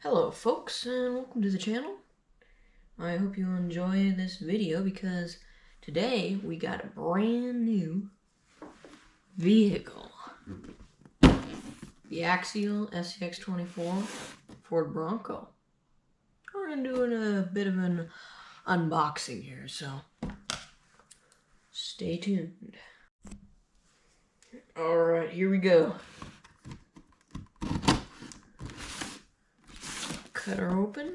Hello folks, and welcome to the channel. I hope you enjoy this video because today we got a brand new vehicle. The Axial scx24 Ford Bronco. We're going to do a bit of an unboxing here, so stay tuned. Alright, here we go. Cut her open.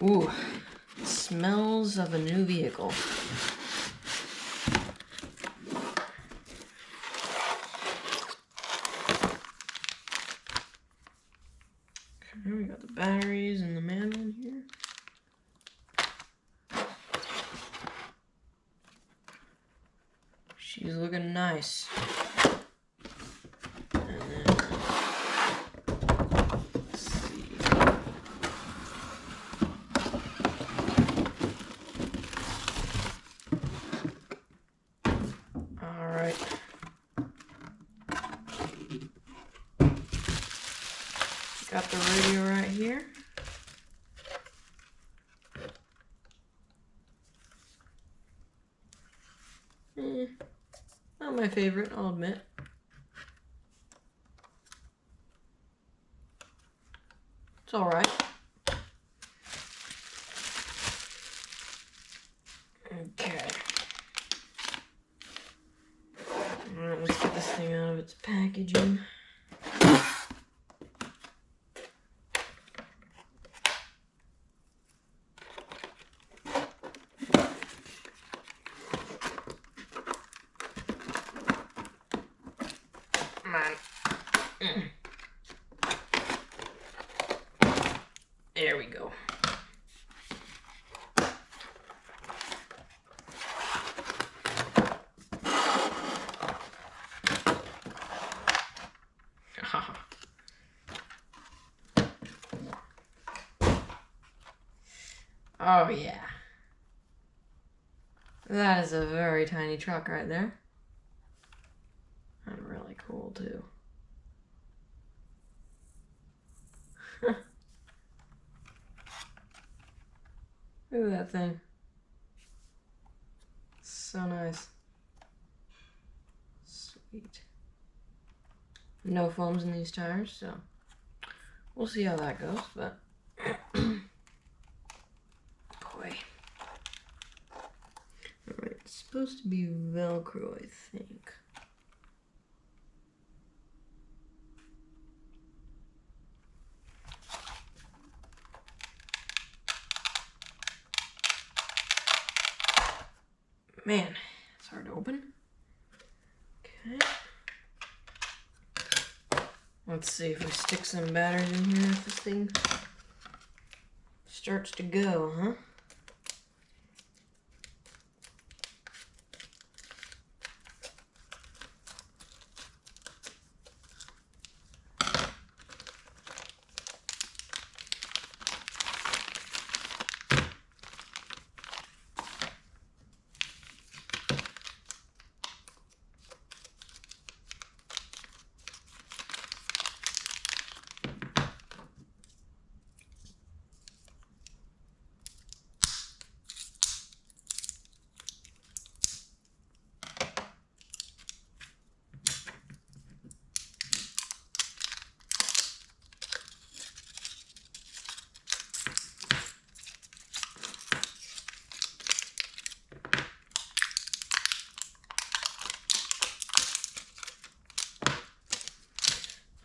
Ooh, it smells of a new vehicle. Okay, we got the batteries and the manual in here. She's looking nice. And then, let's see. Alright. Got the radio right here. Not my favorite, I'll admit. It's alright. Okay. Alright, let's get this thing out of its packaging. Come on. There we go. Oh yeah. That is a very tiny truck right there. And really cool too. Look at that thing. So nice. Sweet. No foams in these tires, so we'll see how that goes, but boy. Alright, it's supposed to be Velcro, I think. Man, it's hard to open. Okay. Let's see if we stick some batteries in here, if this thing starts to go, huh?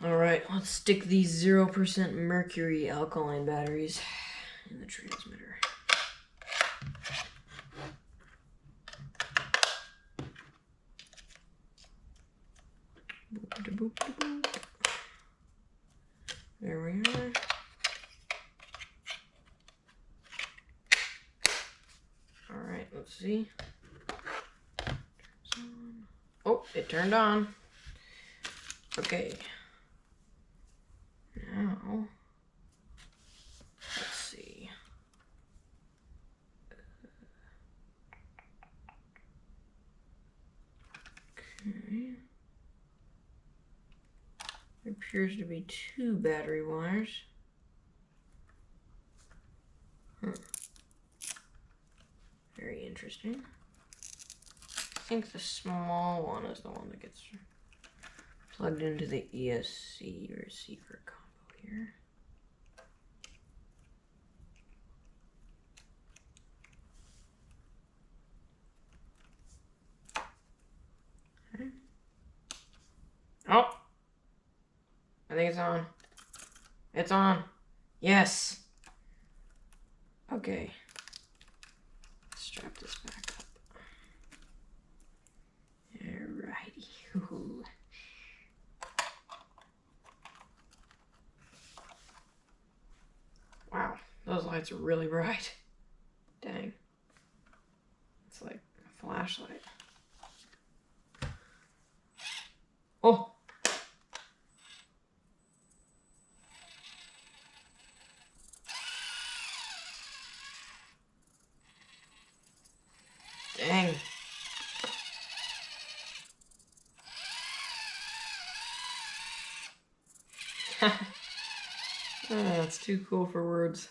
Alright, let's stick these 0% mercury alkaline batteries in the transmitter. Boop-de-boop-de-boop. There we are. Alright, let's see. Oh, it turned on. Okay. Now, appears to be 2 battery wires. Very interesting. I think the small one is the one that gets plugged into the ESC receiver combo here. Okay. Oh! I think it's on. It's on. Yes! Okay. Strap this back up. Alrighty. Wow, those lights are really bright. Dang. It's like a flashlight. Oh! Dang. That's too cool for words.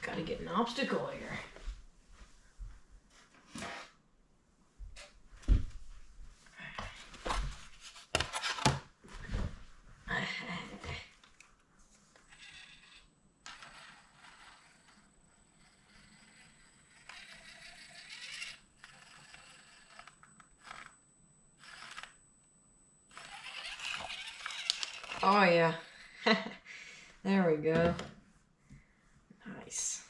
Gotta get an obstacle here. Oh yeah. There we go. Nice.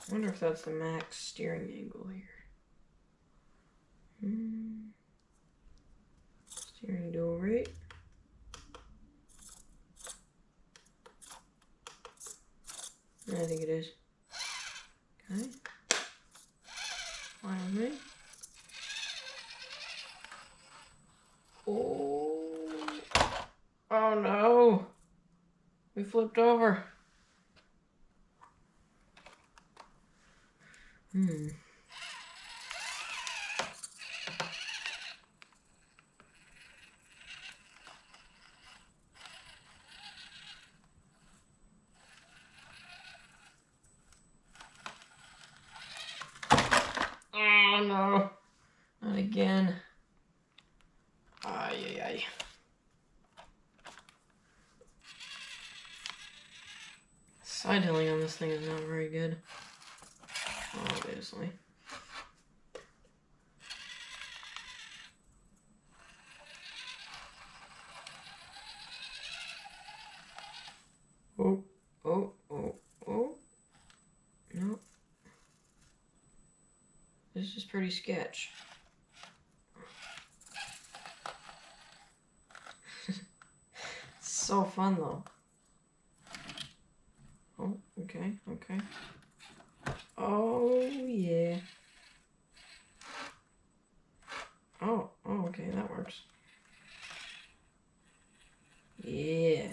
I wonder if that's the max steering angle here. Steering dual rate. I think it is. Okay. Fine with me. Oh. Oh no. We flipped over. Oh no. Not again. Ay, ay, ay. Side hilling on this thing is not very good. Obviously. Oh, oh, oh, oh. No. This is pretty sketch. So fun though. Oh, okay, okay. Oh, yeah. Oh, okay, that works. Yeah.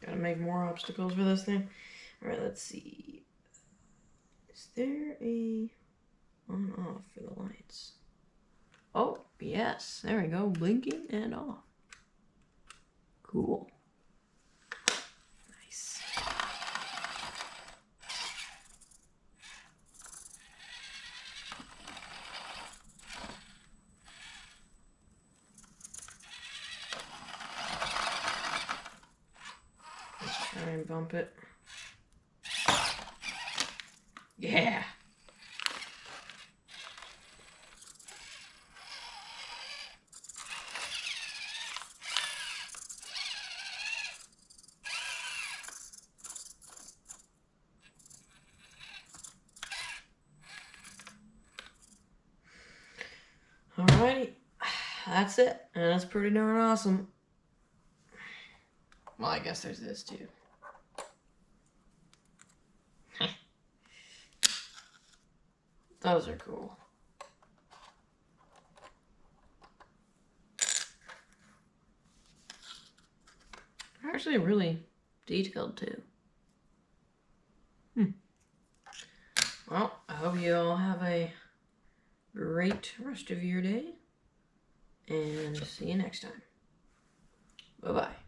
Gotta make more obstacles for this thing. Alright, let's see. Is there a on-off for the lights? Oh, yes. There we go. Blinking and off. Cool. Nice. Let's try and bump it. Yeah. Alrighty. That's it. And that's pretty darn awesome. Well, I guess there's this too. Those are cool. Actually really detailed too. Well, I hope you all have a great rest of your day, and see you next time. Bye-bye.